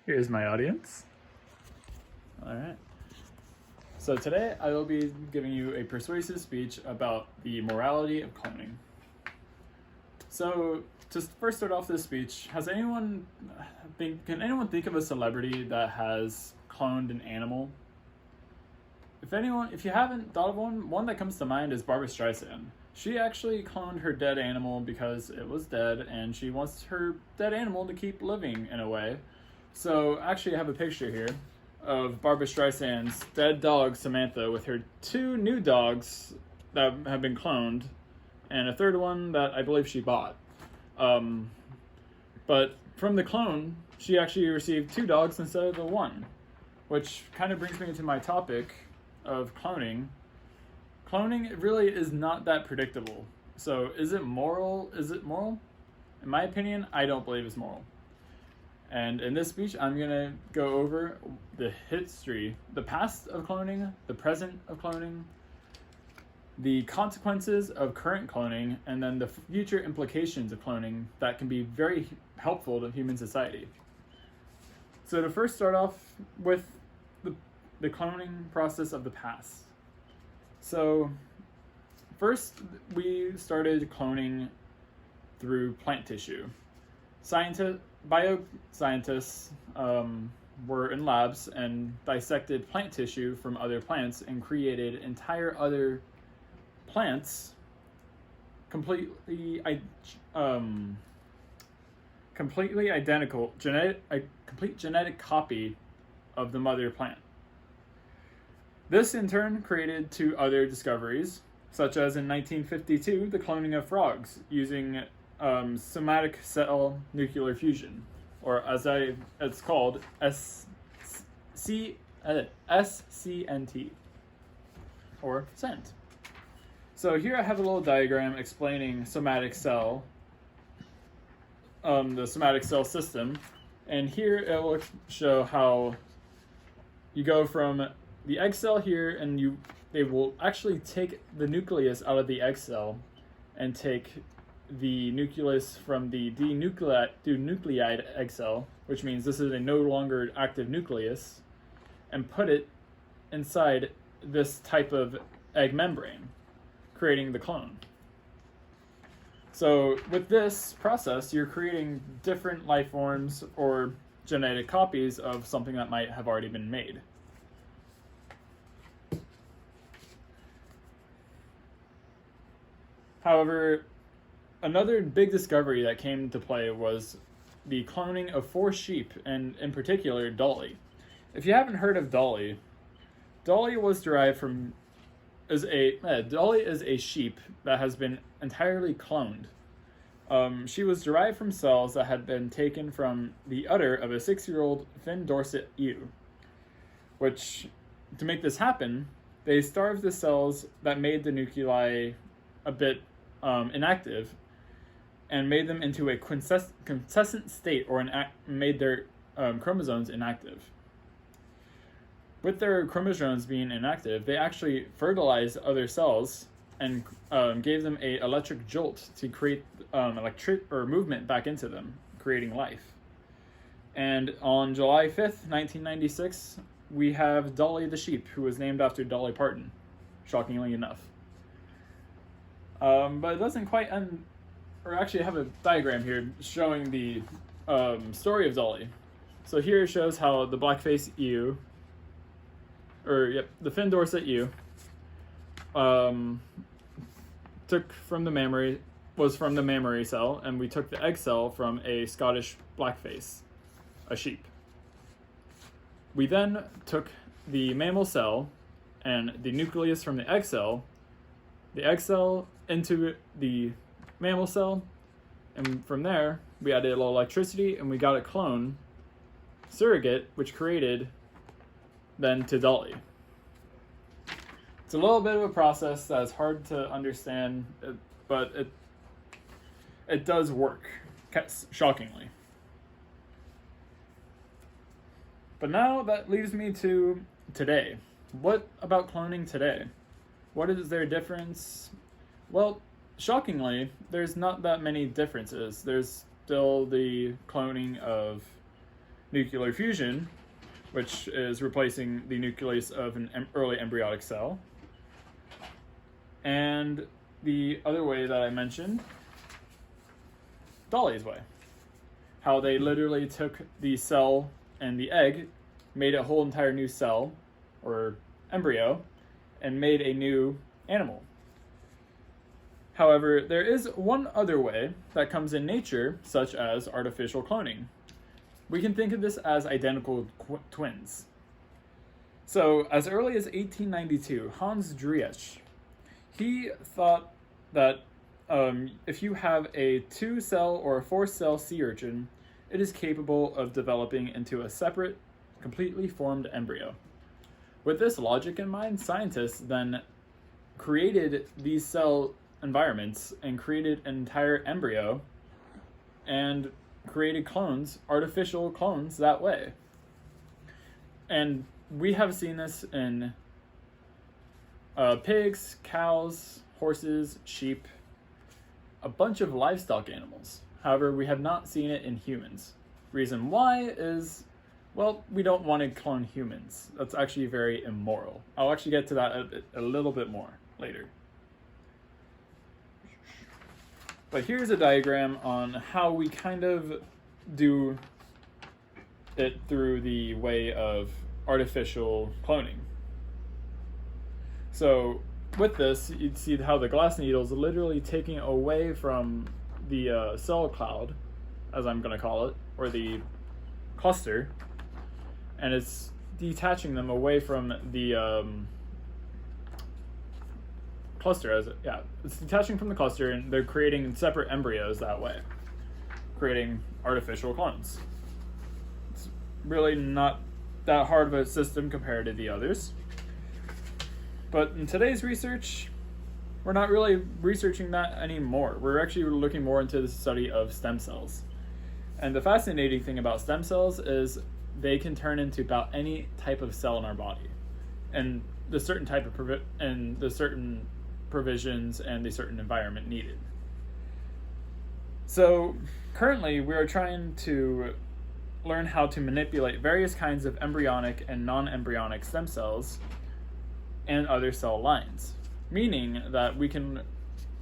Here's my audience. All right. So today I will be giving you a persuasive speech about the morality of cloning. So to first start off this speech, can anyone think of a celebrity that has cloned an animal? If you haven't thought of one that comes to mind is Barbra Streisand. She actually cloned her dead animal because it was dead, and she wants her dead animal to keep living in a way. So actually I have a picture here of Barbra Streisand's dead dog Samantha with her two new dogs that have been cloned, and a third one that I believe she bought. But from the clone, she actually received two dogs instead of the one, which kind of brings me to my topic of cloning. Cloning really is not that predictable. So is it moral? In my opinion, I don't believe it's moral. And in this speech, I'm going to go over the history, the past of cloning, the present of cloning, the consequences of current cloning, and then the future implications of cloning that can be very helpful to human society. So to first start off with the cloning process of the past. So first, we started cloning through plant tissue. Bioscientists were in labs and dissected plant tissue from other plants and created entire other plants, complete genetic copy of the mother plant. This in turn created two other discoveries, such as in 1952, the cloning of frogs using somatic cell nuclear fusion, or as it's called, SCNT, or scent. So here I have a little diagram explaining somatic cell, the somatic cell system, and here it will show how you go from the egg cell here, and they will actually take the nucleus out of the egg cell and take the nucleus from the denucleated egg cell, which means this is a no longer active nucleus, and put it inside this type of egg membrane, creating the clone. So with this process, you're creating different life forms or genetic copies of something that might have already been made. However, another big discovery that came into play was the cloning of 4 sheep, and in particular, Dolly. If you haven't heard of Dolly, Dolly was derived from Dolly is a sheep that has been entirely cloned. She was derived from cells that had been taken from the udder of a 6-year-old Finn Dorset ewe. Which, to make this happen, they starved the cells that made the nuclei a bit inactive, and made them into a quiescent state, or made their chromosomes inactive. With their chromosomes being inactive, they actually fertilized other cells and gave them an electric jolt to create movement back into them, creating life. And on July 5th, 1996, we have Dolly the sheep, who was named after Dolly Parton, shockingly enough. But it doesn't quite end, or actually I have a diagram here showing the story of Dolly. So here it shows how the blackface ewe, the Finn Dorset ewe, was from the mammary cell, and we took the egg cell from a Scottish blackface, a sheep. We then took the mammal cell and the nucleus from the egg cell into the mammal cell, and from there we added a little electricity and we got a clone surrogate, which created then to Dolly. It's a little bit of a process that is hard to understand, but it does work, shockingly. But now that leaves me to today. What about cloning today? What is their difference? Well, shockingly, there's not that many differences. There's still the cloning of nuclear fusion, which is replacing the nucleus of an early embryonic cell. And the other way that I mentioned, Dolly's way. How they literally took the cell and the egg, made a whole entire new cell, or embryo, and made a new animal. However, there is one other way that comes in nature, such as artificial cloning. We can think of this as identical twins. So, as early as 1892, Hans Driesch, he thought that if you have a 2-cell or a 4-cell sea urchin, it is capable of developing into a separate, completely formed embryo. With this logic in mind, scientists then created these cell environments and created an entire embryo and created clones, artificial clones that way. And we have seen this in pigs, cows, horses, sheep, a bunch of livestock animals. However, we have not seen it in humans. Reason why is, well, we don't want to clone humans. That's actually very immoral. I'll actually get to that a little bit more later. But here's a diagram on how we kind of do it through the way of artificial cloning. So with this, you'd see how the glass needle is literally taking away from the cell cloud, as I'm going to call it, or the cluster, and it's detaching them away from the cluster. It's detaching from the cluster, and they're creating separate embryos that way, creating artificial clones. It's really not that hard of a system compared to the others. But in today's research, we're not really researching that anymore. We're actually looking more into the study of stem cells. And the fascinating thing about stem cells is they can turn into about any type of cell in our body, and the certain type of and the certain provisions and the certain environment needed. So currently we are trying to learn how to manipulate various kinds of embryonic and non-embryonic stem cells and other cell lines, meaning that we can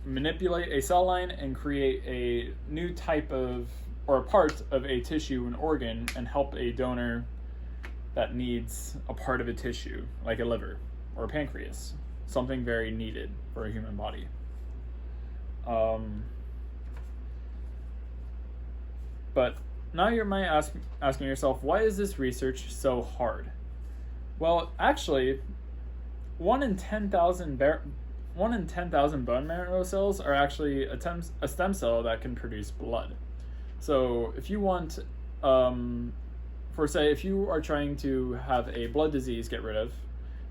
manipulate a cell line and create a new type of, or a part of a tissue and organ, and help a donor that needs a part of a tissue, like a liver or a pancreas, something very needed for a human body. But now you might asking yourself, why is this research so hard? Well, actually, 1 in 10,000 bone marrow cells are actually a stem cell that can produce blood. So if you want, if you are trying to have a blood disease get rid of,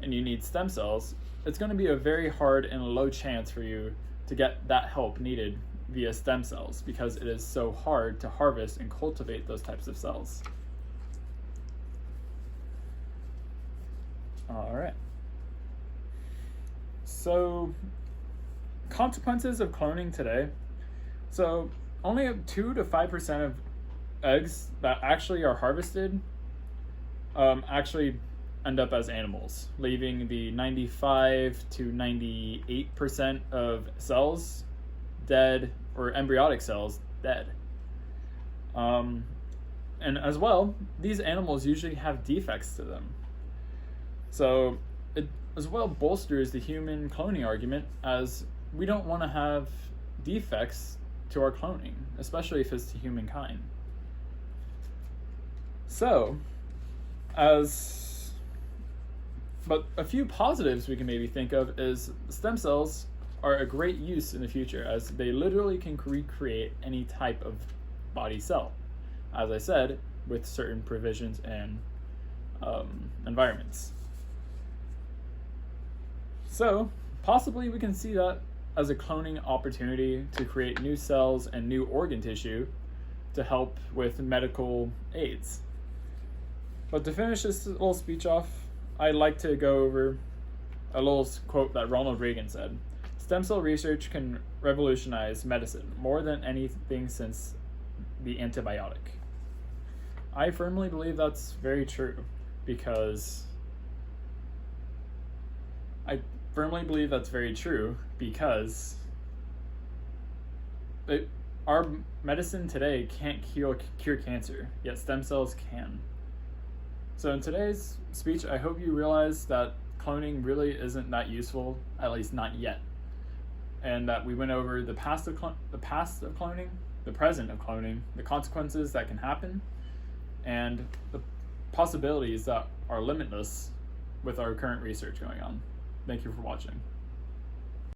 and you need stem cells, it's going to be a very hard and low chance for you to get that help needed via stem cells, because it is so hard to harvest and cultivate those types of cells. All right. So, consequences of cloning today. So, only 2 to 5% of eggs that actually are harvested actually end up as animals, leaving the 95 to 98% of cells dead, or embryonic cells dead. And as well, these animals usually have defects to them. So it as well bolsters the human cloning argument, as we don't want to have defects to our cloning, especially if it's to humankind. So, but a few positives we can maybe think of is stem cells are a great use in the future, as they literally can recreate any type of body cell, as I said, with certain provisions and environments. So possibly we can see that as a cloning opportunity to create new cells and new organ tissue to help with medical aids. But to finish this little speech off, I'd like to go over a little quote that Ronald Reagan said. Stem cell research can revolutionize medicine more than anything since the antibiotic. I firmly believe that's very true because I firmly believe that's very true because our medicine today can't cure cancer, yet stem cells can. So in today's speech, I hope you realize that cloning really isn't that useful, at least not yet, and that we went over the past of cloning, the present of cloning, the consequences that can happen, and the possibilities that are limitless with our current research going on. Thank you for watching.